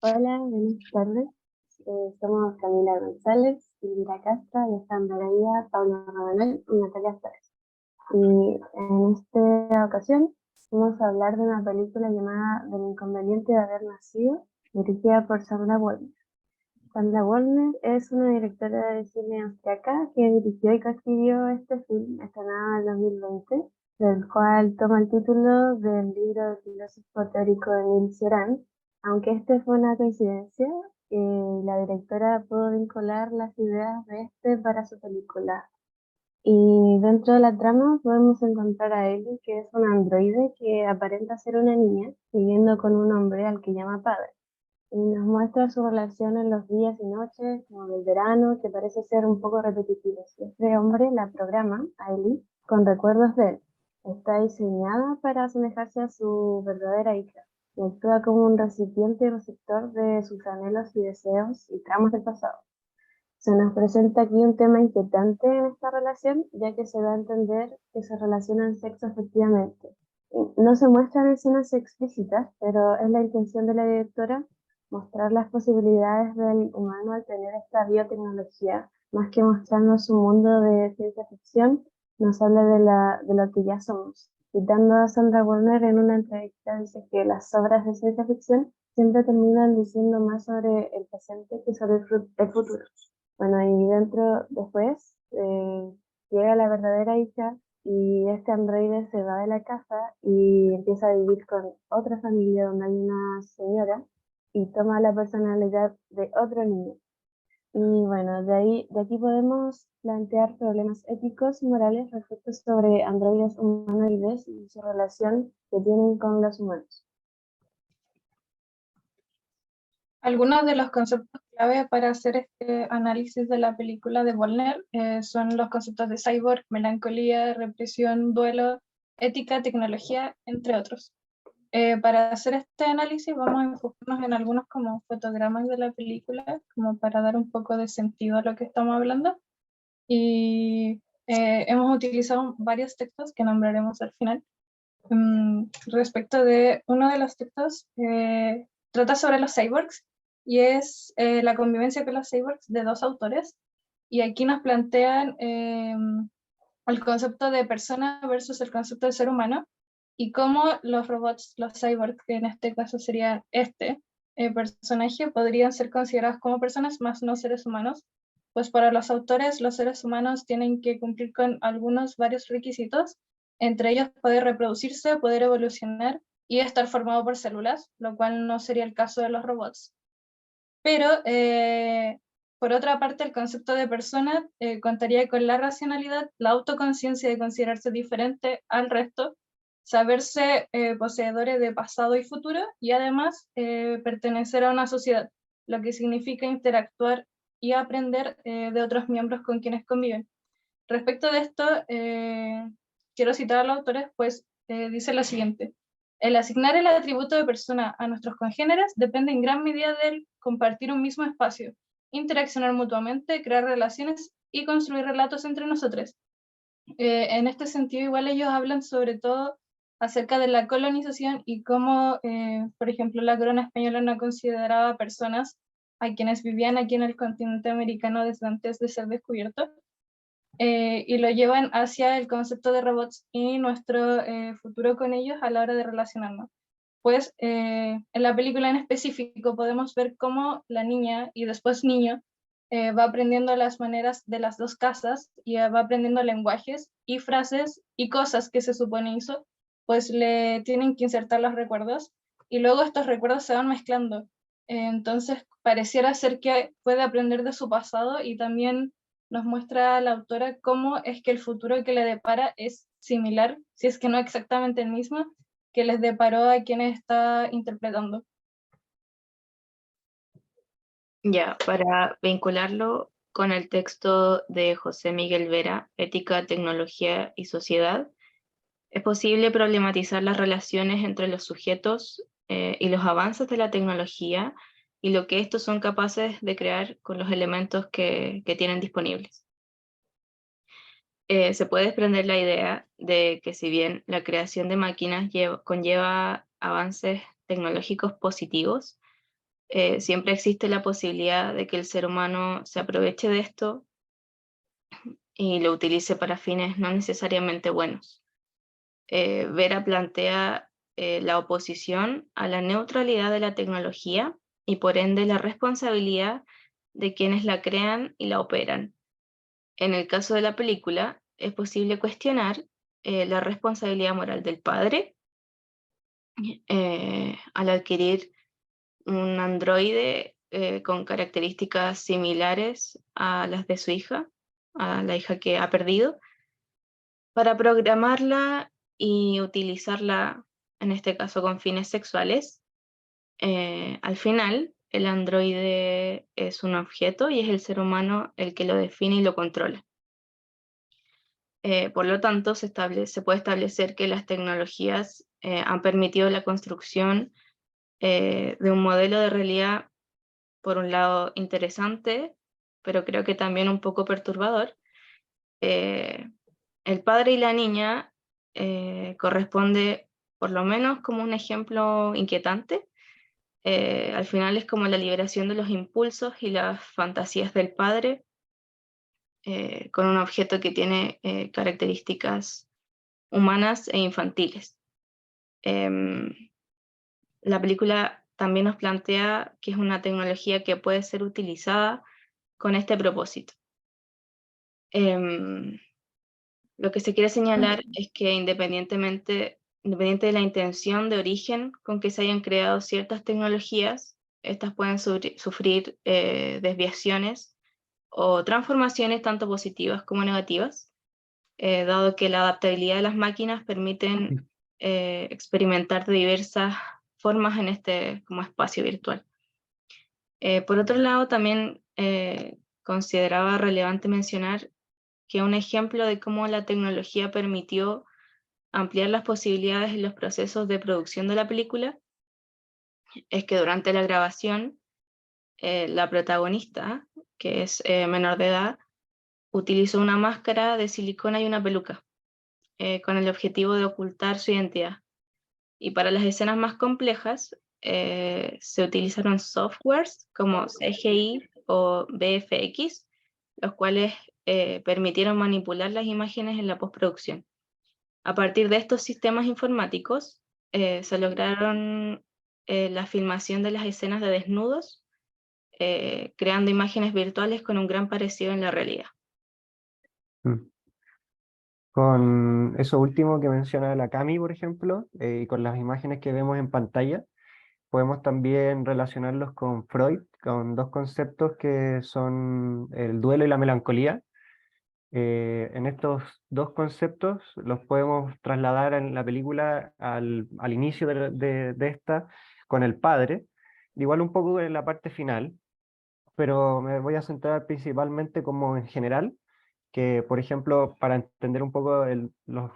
Hola, buenas tardes. Somos Camila González, Indira Castro, Alejandra Araya, Pablo Rabanal y Natalia Flores. Y en esta ocasión vamos a hablar de una película llamada Del inconveniente de haber nacido, dirigida por Sandra Warner. Sandra Warner es una directora de cine austriaca que dirigió y coescribió este film estrenado en 2020, del cual toma el título del libro del filósofo teórico Emile Cioran. Aunque este fue una coincidencia, la directora pudo vincular las ideas de este para su película. Y dentro de la trama podemos encontrar a Ellie, que es un androide que aparenta ser una niña, viviendo con un hombre al que llama padre. Y nos muestra su relación en los días y noches, como el verano, que parece ser un poco repetitivo. Este hombre la programa, a Ellie, con recuerdos de él. Está diseñada para asemejarse a su verdadera hija y actúa como un recipiente y receptor de sus anhelos y deseos y tramos del pasado. Se nos presenta aquí un tema inquietante en esta relación, ya que se da a entender que se relacionan sexo efectivamente. No se muestran escenas explícitas, pero es la intención de la directora mostrar las posibilidades del humano al tener esta biotecnología, más que mostrarnos un mundo de ciencia ficción, nos habla de lo que ya somos. Citando a Sandra Warner en una entrevista, dice que las obras de ciencia ficción siempre terminan diciendo más sobre el presente que sobre el futuro. Bueno, y después, llega la verdadera hija y este androide se va de la casa y empieza a vivir con otra familia donde hay una señora y toma la personalidad de otro niño. Y bueno, de aquí podemos plantear problemas éticos y morales respecto sobre androides humanoides y su relación que tienen con los humanos. Algunos de los conceptos clave para hacer este análisis de la película de Volner son los conceptos de cyborg, melancolía, represión, duelo, ética, tecnología, entre otros. Para hacer este análisis vamos a enfocarnos en algunos como fotogramas de la película, como para dar un poco de sentido a lo que estamos hablando. Y hemos utilizado varios textos que nombraremos al final. Respecto de uno de los textos, trata sobre los cyborgs y es la convivencia con los cyborgs de dos autores. Y aquí nos plantean el concepto de persona versus el concepto de ser humano y cómo los robots, los cyborgs, que en este caso sería este personaje, podrían ser considerados como personas más no seres humanos. Pues para los autores, los seres humanos tienen que cumplir con varios requisitos, entre ellos poder reproducirse, poder evolucionar y estar formado por células, lo cual no sería el caso de los robots. Pero, por otra parte, el concepto de persona contaría con la racionalidad, la autoconciencia de considerarse diferente al resto, saberse poseedores de pasado y futuro y además pertenecer a una sociedad, lo que significa interactuar y aprender de otros miembros con quienes conviven. Respecto de esto, quiero citar a los autores, pues dice lo siguiente: el asignar el atributo de persona a nuestros congéneres depende en gran medida del compartir un mismo espacio, interaccionar mutuamente, crear relaciones y construir relatos entre nosotros. En este sentido, igual ellos hablan sobre todo acerca de la colonización y cómo, por ejemplo, la corona española no consideraba personas a quienes vivían aquí en el continente americano desde antes de ser descubiertos, y lo llevan hacia el concepto de robots y nuestro futuro con ellos a la hora de relacionarnos. Pues en la película en específico podemos ver cómo la niña y después niño va aprendiendo las maneras de las dos casas y va aprendiendo lenguajes y frases y cosas que se supone hizo, pues le tienen que insertar los recuerdos y luego estos recuerdos se van mezclando. Entonces pareciera ser que puede aprender de su pasado y también nos muestra la autora cómo es que el futuro que le depara es similar, si es que no exactamente el mismo, que les deparó a quienes está interpretando. Ya, para vincularlo con el texto de José Miguel Vera, Ética, Tecnología y Sociedad, es posible problematizar las relaciones entre los sujetos y los avances de la tecnología y lo que estos son capaces de crear con los elementos que tienen disponibles. Se puede desprender la idea de que si bien la creación de máquinas conlleva avances tecnológicos positivos, siempre existe la posibilidad de que el ser humano se aproveche de esto y lo utilice para fines no necesariamente buenos. Vera plantea la oposición a la neutralidad de la tecnología y por ende la responsabilidad de quienes la crean y la operan. En el caso de la película, es posible cuestionar la responsabilidad moral del padre al adquirir un androide con características similares a las de su hija, a la hija que ha perdido, para programarla y utilizarla, en este caso con fines sexuales. Al final, el androide es un objeto y es el ser humano el que lo define y lo controla. Por lo tanto, se puede establecer que las tecnologías han permitido la construcción de un modelo de realidad, por un lado, interesante, pero creo que también un poco perturbador. El padre y la niña corresponde por lo menos como un ejemplo inquietante. Al final es como la liberación de los impulsos y las fantasías del padre con un objeto que tiene características humanas e infantiles. Em, la película también nos plantea que es una tecnología que puede ser utilizada con este propósito. Lo que se quiere señalar es que independiente de la intención de origen con que se hayan creado ciertas tecnologías, estas pueden sufrir desviaciones o transformaciones tanto positivas como negativas, dado que la adaptabilidad de las máquinas permiten experimentar de diversas formas en este como espacio virtual. Por otro lado, también consideraba relevante mencionar que un ejemplo de cómo la tecnología permitió ampliar las posibilidades en los procesos de producción de la película es que durante la grabación la protagonista, que es menor de edad, utilizó una máscara de silicona y una peluca con el objetivo de ocultar su identidad. Y para las escenas más complejas se utilizaron softwares como CGI o VFX, los cuales permitieron manipular las imágenes en la postproducción. A partir de estos sistemas informáticos se lograron la filmación de las escenas de desnudos, creando imágenes virtuales con un gran parecido en la realidad. Mm. Con eso último que menciona la Cami, por ejemplo, y con las imágenes que vemos en pantalla, podemos también relacionarlos con Freud, con dos conceptos que son el duelo y la melancolía. En estos dos conceptos los podemos trasladar en la película al inicio de esta con el padre, igual un poco en la parte final, pero me voy a centrar principalmente como en general, que por ejemplo, para entender un poco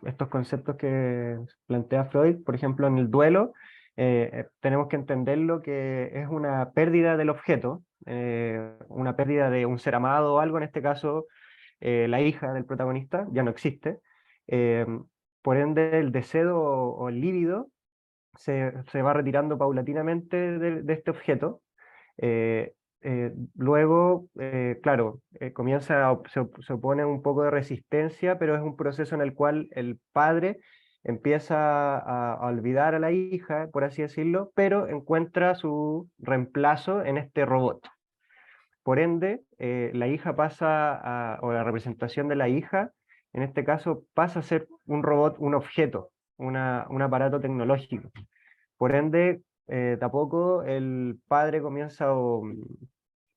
estos conceptos que plantea Freud, por ejemplo, en el duelo, tenemos que entenderlo que es una pérdida del objeto, una pérdida de un ser amado o algo, en este caso la hija del protagonista ya no existe. eh, por ende, el deseo o el líbido se va retirando paulatinamente de este objeto. eh, Luego, claro, se opone un poco de resistencia, pero es un proceso en el cual el padre empieza a olvidar a la hija, por así decirlo, pero encuentra su reemplazo en este robot. Por ende, la hija o la representación de la hija, en este caso, pasa a ser un robot, un objeto, un aparato tecnológico. Por ende, tampoco el padre comienza,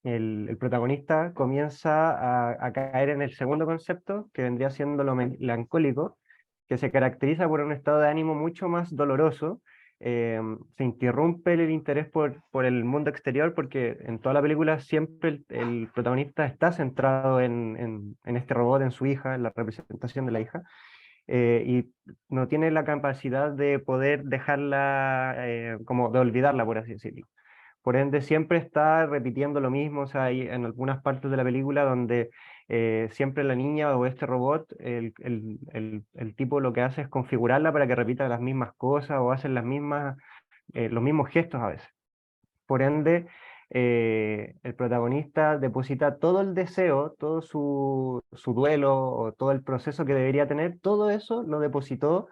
el protagonista comienza a caer en el segundo concepto, que vendría siendo lo melancólico, que se caracteriza por un estado de ánimo mucho más doloroso. Se interrumpe el interés por el mundo exterior, porque en toda la película siempre el protagonista está centrado en este robot, en su hija, en la representación de la hija, y no tiene la capacidad de poder dejarla, como de olvidarla, por así decirlo. Por ende, siempre está repitiendo lo mismo. O sea, hay en algunas partes de la película donde siempre la niña o este robot, el tipo lo que hace es configurarla para que repita las mismas cosas o hacen los mismos gestos a veces. Por ende, el protagonista deposita todo el deseo, todo su duelo o todo el proceso que debería tener, todo eso lo depositó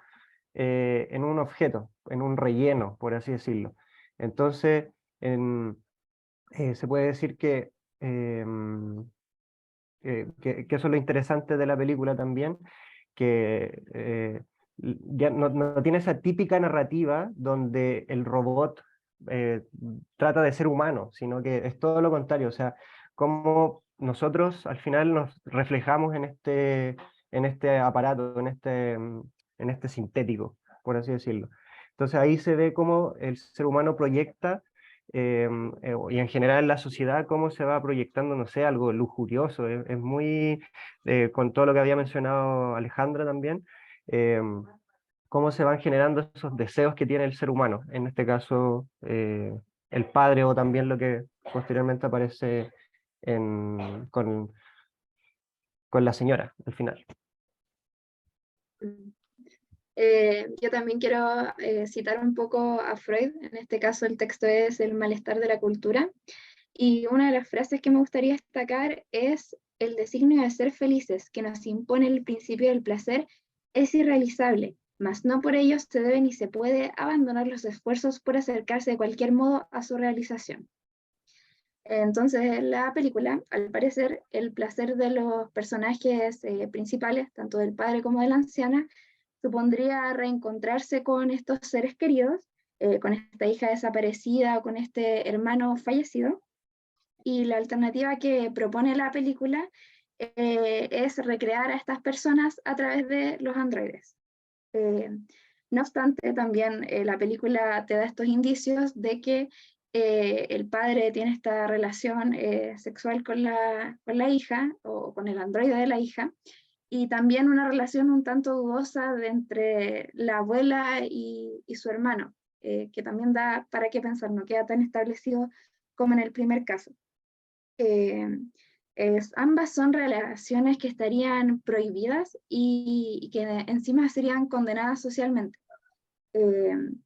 en un objeto, en un relleno, por así decirlo. Entonces, se puede decir que eso es lo interesante de la película también, que ya no tiene esa típica narrativa donde el robot eh, trata de ser humano, sino que es todo lo contrario, o sea, como nosotros al final nos reflejamos en este aparato, en este sintético, por así decirlo. Entonces ahí se ve cómo el ser humano proyecta y en general la sociedad, cómo se va proyectando, no sé, algo lujurioso. Es muy, con todo lo que había mencionado Alejandra también, cómo se van generando esos deseos que tiene el ser humano, en este caso el padre o también lo que posteriormente aparece con la señora al final. Yo también quiero citar un poco a Freud. En este caso el texto es El malestar de la cultura, y una de las frases que me gustaría destacar es: el designio de ser felices que nos impone el principio del placer es irrealizable, mas no por ello se debe ni se puede abandonar los esfuerzos por acercarse de cualquier modo a su realización. Entonces, en la película, al parecer, el placer de los personajes principales, tanto del padre como de la anciana, supondría reencontrarse con estos seres queridos, con esta hija desaparecida o con este hermano fallecido. Y la alternativa que propone la película es recrear a estas personas a través de los androides. No obstante, también la película te da estos indicios de que el padre tiene esta relación sexual con la hija o con el androide de la hija, y también una relación un tanto dudosa entre la abuela y su hermano, que también da para qué pensar, no queda tan establecido como en el primer caso. Ambas son relaciones que estarían prohibidas y que encima serían condenadas socialmente.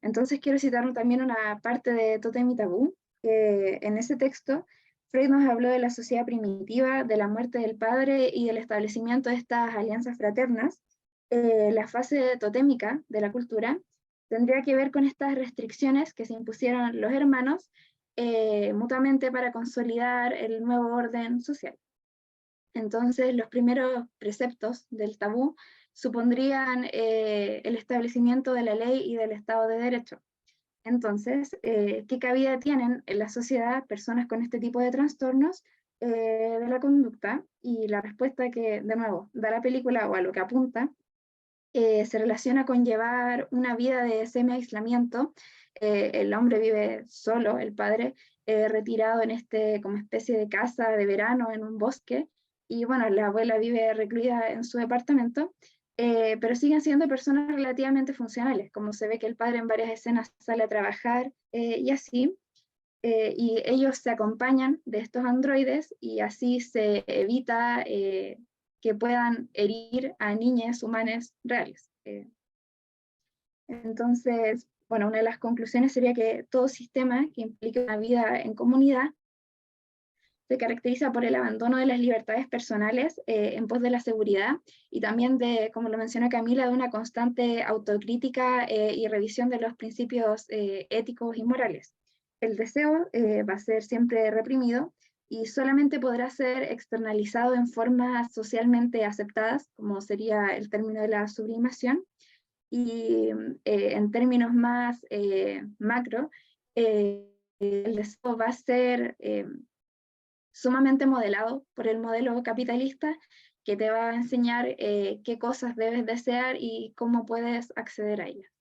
Entonces quiero citar también una parte de Tótem y Tabú. En ese texto, Freud nos habló de la sociedad primitiva, de la muerte del padre y del establecimiento de estas alianzas fraternas. La fase totémica de la cultura tendría que ver con estas restricciones que se impusieron los hermanos mutuamente para consolidar el nuevo orden social. Entonces, los primeros preceptos del tabú supondrían el establecimiento de la ley y del Estado de Derecho. Entonces, ¿qué cabida tienen en la sociedad personas con este tipo de trastornos de la conducta? Y la respuesta que, de nuevo, da la película o a lo que apunta, se relaciona con llevar una vida de semi-aislamiento. El hombre vive solo, el padre retirado en como especie de casa de verano en un bosque, y bueno, la abuela vive recluida en su departamento, pero siguen siendo personas relativamente funcionales, como se ve que el padre en varias escenas sale a trabajar y así, y ellos se acompañan de estos androides y así se evita que puedan herir a niñas humanas reales. Entonces, bueno, una de las conclusiones sería que todo sistema que implique una vida en comunidad se caracteriza por el abandono de las libertades personales en pos de la seguridad, y también de, como lo menciona Camila, de una constante autocrítica y revisión de los principios éticos y morales. El deseo va a ser siempre reprimido y solamente podrá ser externalizado en formas socialmente aceptadas, como sería el término de la sublimación, y en términos más macro, el deseo va a ser sumamente modelado por el modelo capitalista, que te va a enseñar qué cosas debes desear y cómo puedes acceder a ellas.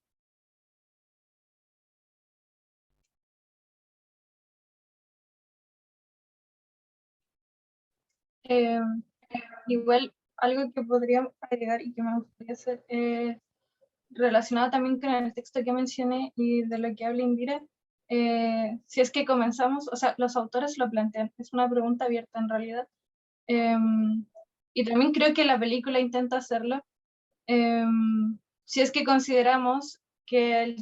Eh, Igual, algo que podría agregar y que me gustaría hacer relacionado también con el texto que mencioné y de lo que habla Indira, si es que comenzamos, o sea, los autores lo plantean, es una pregunta abierta en realidad, y también creo que la película intenta hacerlo, si es que consideramos que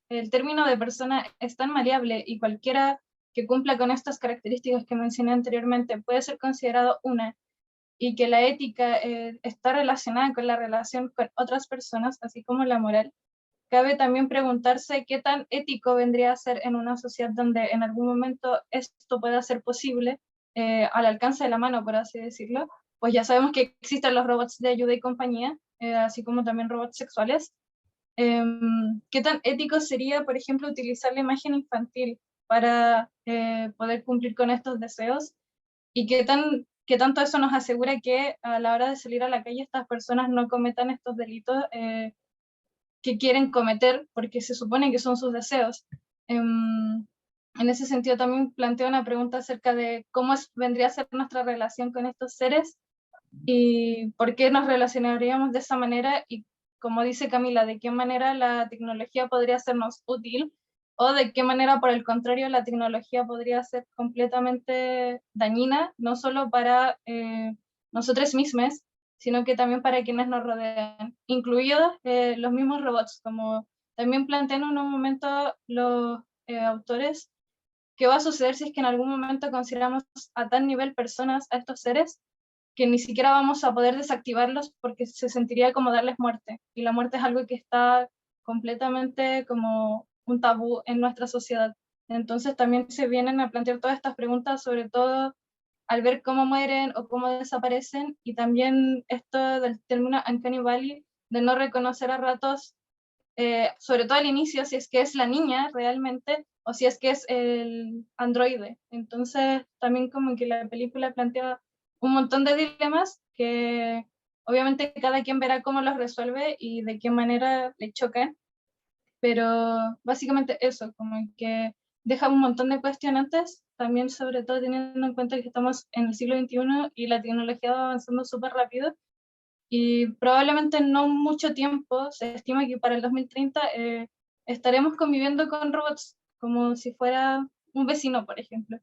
el término de persona es tan maleable y cualquiera que cumpla con estas características que mencioné anteriormente puede ser considerado una, y que la ética está relacionada con la relación con otras personas, así como la moral, cabe también preguntarse qué tan ético vendría a ser en una sociedad donde en algún momento esto pueda ser posible, al alcance de la mano, por así decirlo. Pues ya sabemos que existen los robots de ayuda y compañía, así como también robots sexuales. ¿Qué tan ético sería, por ejemplo, utilizar la imagen infantil para poder cumplir con estos deseos? ¿Y qué tanto eso nos asegura que a la hora de salir a la calle estas personas no cometan estos delitos que quieren cometer porque se supone que son sus deseos? En ese sentido también planteo una pregunta acerca de cómo vendría a ser nuestra relación con estos seres y por qué nos relacionaríamos de esa manera, y como dice Camila, de qué manera la tecnología podría sernos útil o de qué manera, por el contrario, la tecnología podría ser completamente dañina, no solo para nosotros mismos, sino que también para quienes nos rodean, incluidos los mismos robots, como también plantean en un momento los autores. ¿Qué va a suceder si es que en algún momento consideramos a tal nivel personas, a estos seres, que ni siquiera vamos a poder desactivarlos porque se sentiría como darles muerte? Y la muerte es algo que está completamente como un tabú en nuestra sociedad. Entonces también se vienen a plantear todas estas preguntas, sobre todo al ver cómo mueren o cómo desaparecen, y también esto del término Uncanny Valley, de no reconocer a ratos, sobre todo al inicio, si es que es la niña realmente o si es que es el androide. Entonces también como que la película plantea un montón de dilemas que obviamente cada quien verá cómo los resuelve y de qué manera le chocan, pero básicamente eso, como que deja un montón de cuestionantes, también sobre todo teniendo en cuenta que estamos en el siglo XXI y la tecnología va avanzando súper rápido, y probablemente en no mucho tiempo, se estima que para el 2030 estaremos conviviendo con robots como si fuera un vecino, por ejemplo.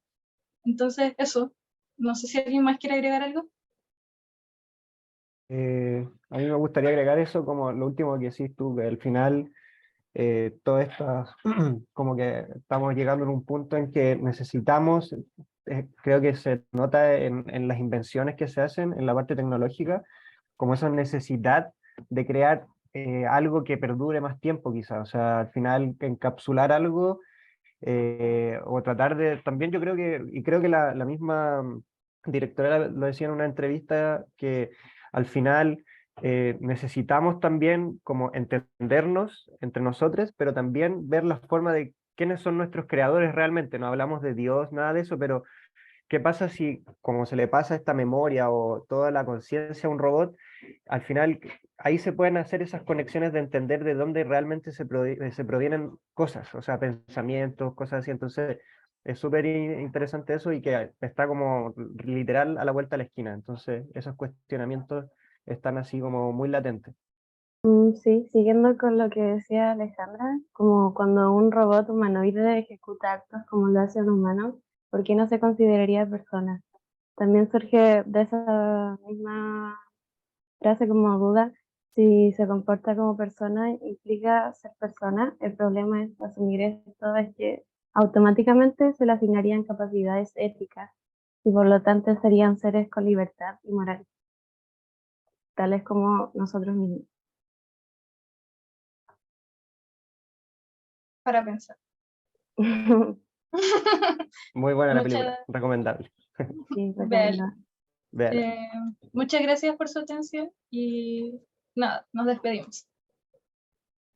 Entonces, eso. No sé si alguien más quiere agregar algo. A mí me gustaría agregar eso como lo último que decís tú, que al final todo esto, como que estamos llegando a un punto en que necesitamos, creo que se nota en las invenciones que se hacen en la parte tecnológica, como esa necesidad de crear algo que perdure más tiempo quizás, o sea, al final encapsular algo o tratar de, también yo creo que, y creo que la misma directora lo decía en una entrevista, que al final necesitamos también como entendernos entre nosotros, pero también ver la forma de quiénes son nuestros creadores realmente. No hablamos de Dios, nada de eso, pero ¿qué pasa si, como se le pasa esta memoria o toda la conciencia a un robot, al final ahí se pueden hacer esas conexiones de entender de dónde realmente se provienen cosas, o sea, pensamientos, cosas así? Entonces, es súper interesante eso y que está como literal a la vuelta de la esquina. Entonces, esos cuestionamientos están así como muy latentes. Sí, siguiendo con lo que decía Alejandra, como cuando un robot humanoide ejecuta actos como lo hace un humano, ¿por qué no se consideraría persona? También surge de esa misma frase como duda, si se comporta como persona implica ser persona. El problema es asumir esto, es que automáticamente se le asignarían capacidades éticas y por lo tanto serían seres con libertad y moral, tales como nosotros mismos. Para pensar. Muy buena la Muchas, película, recomendable. Sí, Bel. recomendado. Véala. Muchas gracias por su atención y nada, nos despedimos.